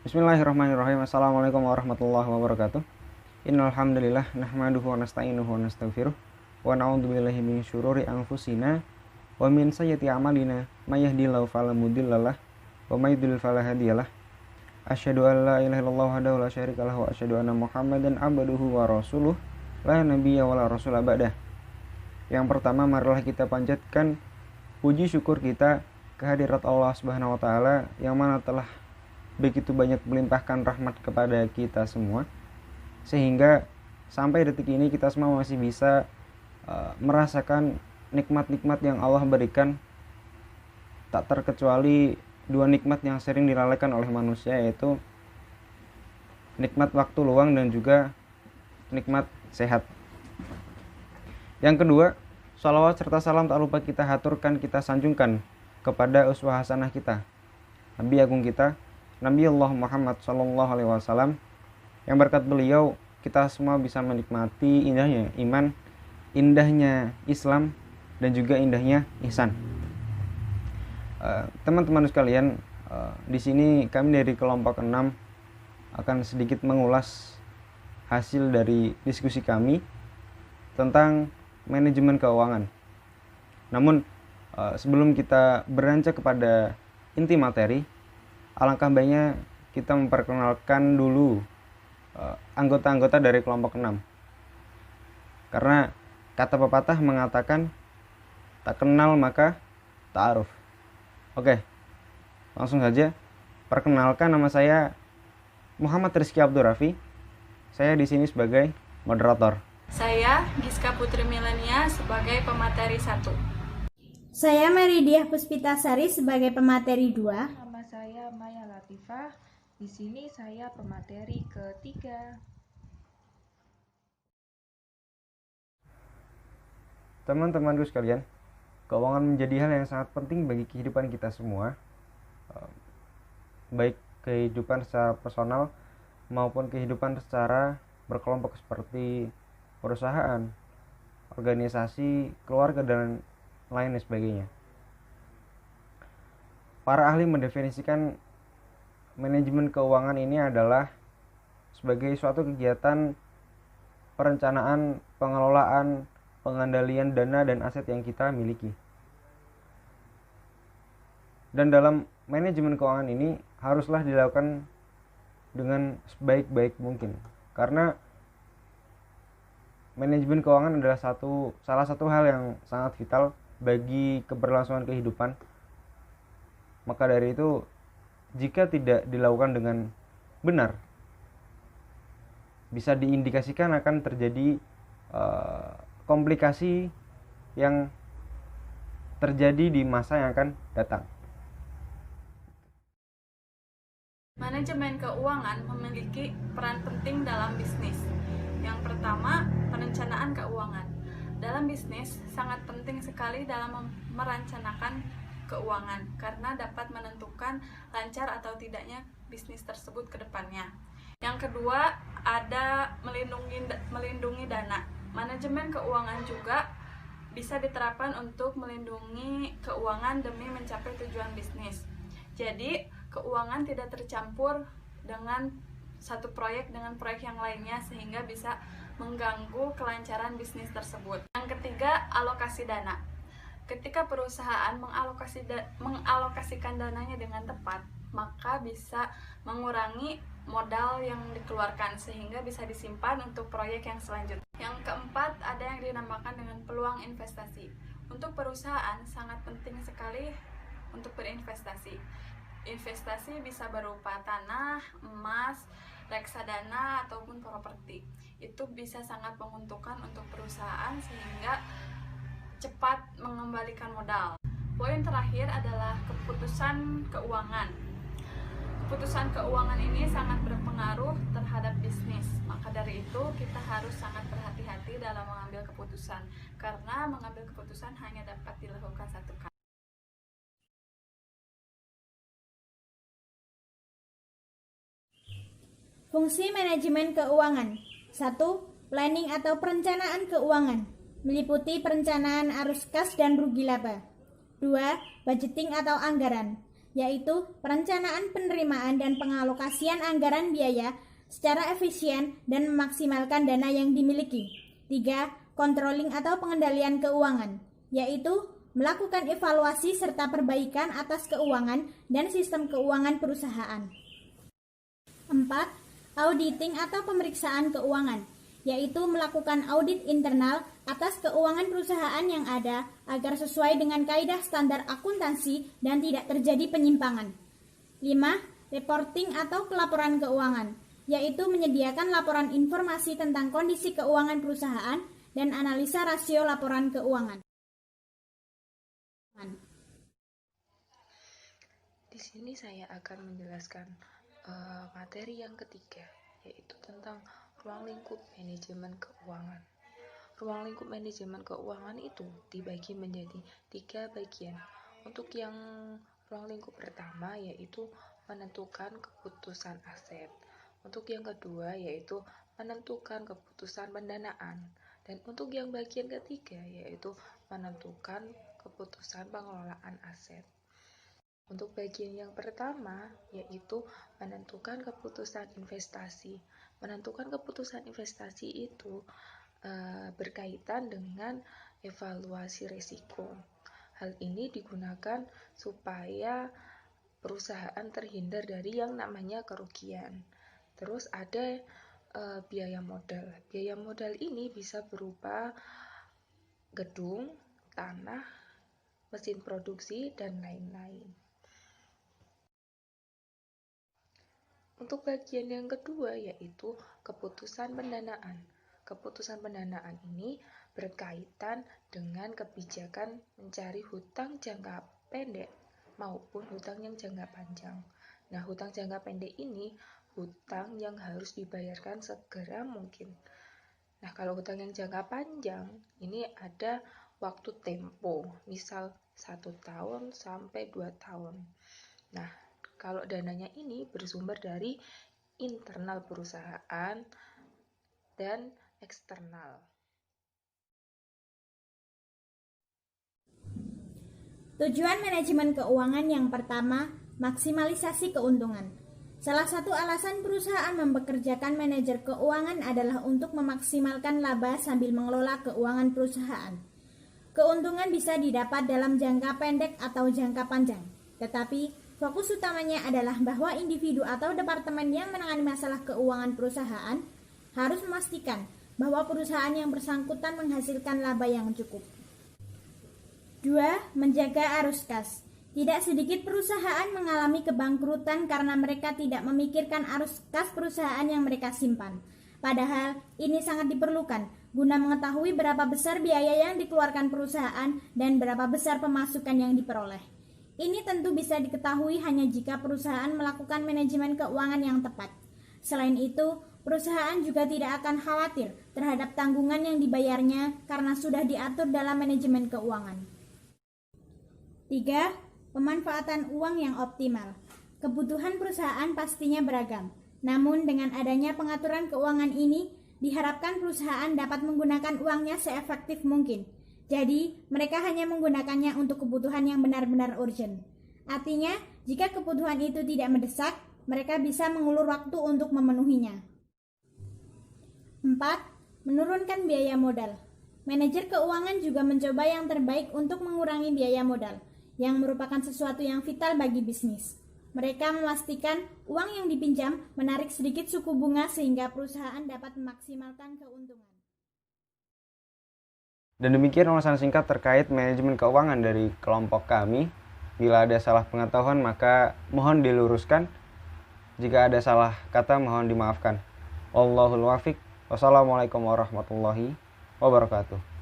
Bismillahirrahmanirrahim. Assalamualaikum warahmatullahi wabarakatuh. Innal hamdalillah nahmaduhu wa nasta'inuhu wa nastaghfiruh wa na'udzubillahi min syururi anfusina wa min sayyiati a'malina may yahdihillahu fala mudhillalah wa may yudhlil fala hadiyalah. Asyhadu an la ilaha illallah wahdahu la syarikalah wa asyhadu anna Muhammadan abduhu wa rasuluh la nabiyya wa la rasula ba'dah. Yang pertama, marilah kita panjatkan puji syukur kita kehadirat Allah Subhanahu wa taala yang mana telah begitu banyak melimpahkan rahmat kepada kita semua, sehingga sampai detik ini kita semua masih bisa merasakan nikmat-nikmat yang Allah berikan, tak terkecuali dua nikmat yang sering dilalaikan oleh manusia, yaitu nikmat waktu luang dan juga nikmat sehat. Yang kedua, shalawat serta salam tak lupa kita haturkan, kita sanjungkan kepada uswah hasanah kita, Nabi agung kita, Nabi Allah Muhammad Sallallahu Alaihi Wasallam, yang berkat beliau kita semua bisa menikmati indahnya iman, indahnya Islam, dan juga indahnya ihsan. Teman-teman sekalian, di sini kami dari kelompok 6 akan sedikit mengulas hasil dari diskusi kami tentang manajemen keuangan. Namun sebelum kita beranjak kepada inti materi, alangkah baiknya kita memperkenalkan dulu anggota-anggota dari kelompok 6. Karena kata pepatah mengatakan tak kenal maka ta'aruf. Oke, langsung saja. Perkenalkan, nama saya Muhammad Rizky Abdul Rafi. Saya di sini sebagai moderator. Saya Giska Putri Milenia sebagai pemateri 1. Saya Meridiah Puspitasari sebagai pemateri 2. Nama saya Maya Latifah. Di sini saya pemateri ketiga. Teman-temanku sekalian, keuangan menjadi hal yang sangat penting bagi kehidupan kita semua, baik kehidupan secara personal maupun kehidupan secara berkelompok seperti perusahaan, organisasi, keluarga, dan lain sebagainya. Para ahli mendefinisikan manajemen keuangan ini adalah sebagai suatu kegiatan perencanaan, pengelolaan, pengendalian dana dan aset yang kita miliki. Dan dalam manajemen keuangan ini haruslah dilakukan dengan sebaik-baik mungkin. Karena manajemen keuangan adalah salah satu hal yang sangat vital bagi keberlangsungan kehidupan. Maka dari itu, jika tidak dilakukan dengan benar, bisa diindikasikan akan terjadi komplikasi yang terjadi di masa yang akan datang. Manajemen keuangan memiliki peran penting dalam bisnis. Yang pertama, perencanaan keuangan. Dalam bisnis, sangat penting sekali dalam merencanakan keuangan karena dapat menentukan lancar atau tidaknya bisnis tersebut ke depannya. Yang kedua, ada melindungi dana. Manajemen keuangan juga bisa diterapkan untuk melindungi keuangan demi mencapai tujuan bisnis. Jadi, keuangan tidak tercampur dengan satu proyek dengan proyek yang lainnya sehingga bisa mengganggu kelancaran bisnis tersebut. Yang ketiga, alokasi dana. Ketika perusahaan mengalokasikan dananya dengan tepat, maka bisa mengurangi modal yang dikeluarkan sehingga bisa disimpan untuk proyek yang selanjutnya. Yang keempat, ada yang dinamakan dengan peluang investasi. Untuk perusahaan sangat penting sekali untuk berinvestasi. Investasi bisa berupa tanah, emas, reksadana, ataupun properti. Itu bisa sangat menguntungkan untuk perusahaan sehingga cepat mengembalikan modal. Poin terakhir adalah keputusan keuangan. Keputusan keuangan ini sangat berpengaruh terhadap bisnis. Maka dari itu kita harus sangat berhati-hati dalam mengambil keputusan, karena mengambil keputusan hanya dapat dilakukan satu kali. Fungsi manajemen keuangan. 1. Planning atau perencanaan keuangan, meliputi perencanaan arus kas dan rugi laba. 2. Budgeting atau anggaran, yaitu perencanaan penerimaan dan pengalokasian anggaran biaya secara efisien dan memaksimalkan dana yang dimiliki. 3. Controlling atau pengendalian keuangan, yaitu melakukan evaluasi serta perbaikan atas keuangan dan sistem keuangan perusahaan. 4. Auditing atau pemeriksaan keuangan, yaitu melakukan audit internal atas keuangan perusahaan yang ada agar sesuai dengan kaidah standar akuntansi dan tidak terjadi penyimpangan. 5. Reporting atau pelaporan keuangan, yaitu menyediakan laporan informasi tentang kondisi keuangan perusahaan dan analisa rasio laporan keuangan. Di sini saya akan menjelaskan materi yang ketiga, yaitu tentang ruang lingkup manajemen keuangan. Ruang lingkup manajemen keuangan itu dibagi menjadi 3 bagian. Untuk yang ruang lingkup pertama yaitu menentukan keputusan aset. Untuk yang kedua yaitu menentukan keputusan pendanaan. Dan untuk yang bagian ketiga yaitu menentukan keputusan pengelolaan aset. Untuk bagian yang pertama yaitu menentukan keputusan investasi. Menentukan keputusan investasi itu berkaitan dengan evaluasi risiko. Hal ini digunakan supaya perusahaan terhindar dari yang namanya kerugian. Terus ada biaya modal. Biaya modal ini bisa berupa gedung, tanah, mesin produksi, dan lain-lain. Untuk bagian yang kedua yaitu keputusan pendanaan. Keputusan pendanaan ini berkaitan dengan kebijakan mencari hutang jangka pendek maupun hutang yang jangka panjang. Nah, hutang jangka pendek ini hutang yang harus dibayarkan segera mungkin. Nah, kalau hutang yang jangka panjang ini ada waktu tempo, misal 1 tahun sampai 2 tahun. Nah, kalau dananya ini bersumber dari internal perusahaan dan eksternal. Tujuan manajemen keuangan yang pertama, maksimalisasi keuntungan. Salah satu alasan perusahaan mempekerjakan manajer keuangan adalah untuk memaksimalkan laba sambil mengelola keuangan perusahaan. Keuntungan bisa didapat dalam jangka pendek atau jangka panjang, tetapi fokus utamanya adalah bahwa individu atau departemen yang menangani masalah keuangan perusahaan harus memastikan bahwa perusahaan yang bersangkutan menghasilkan laba yang cukup. 2. Menjaga arus kas. Tidak sedikit perusahaan mengalami kebangkrutan karena mereka tidak memikirkan arus kas perusahaan yang mereka simpan. Padahal ini sangat diperlukan guna mengetahui berapa besar biaya yang dikeluarkan perusahaan dan berapa besar pemasukan yang diperoleh. Ini tentu bisa diketahui hanya jika perusahaan melakukan manajemen keuangan yang tepat. Selain itu, perusahaan juga tidak akan khawatir terhadap tanggungan yang dibayarnya karena sudah diatur dalam manajemen keuangan. 3. Pemanfaatan uang yang optimal. Kebutuhan perusahaan pastinya beragam. Namun dengan adanya pengaturan keuangan ini, diharapkan perusahaan dapat menggunakan uangnya seefektif mungkin. Jadi, mereka hanya menggunakannya untuk kebutuhan yang benar-benar urgent. Artinya, jika kebutuhan itu tidak mendesak, mereka bisa mengulur waktu untuk memenuhinya. 4. Menurunkan biaya modal. Manajer keuangan juga mencoba yang terbaik untuk mengurangi biaya modal, yang merupakan sesuatu yang vital bagi bisnis. Mereka memastikan uang yang dipinjam menarik sedikit suku bunga sehingga perusahaan dapat memaksimalkan keuntungan. Dan demikian ulasan singkat terkait manajemen keuangan dari kelompok kami. Bila ada salah pengetahuan maka mohon diluruskan. Jika ada salah kata mohon dimaafkan. Wallahul muwaffiq. Wassalamualaikum warahmatullahi wabarakatuh.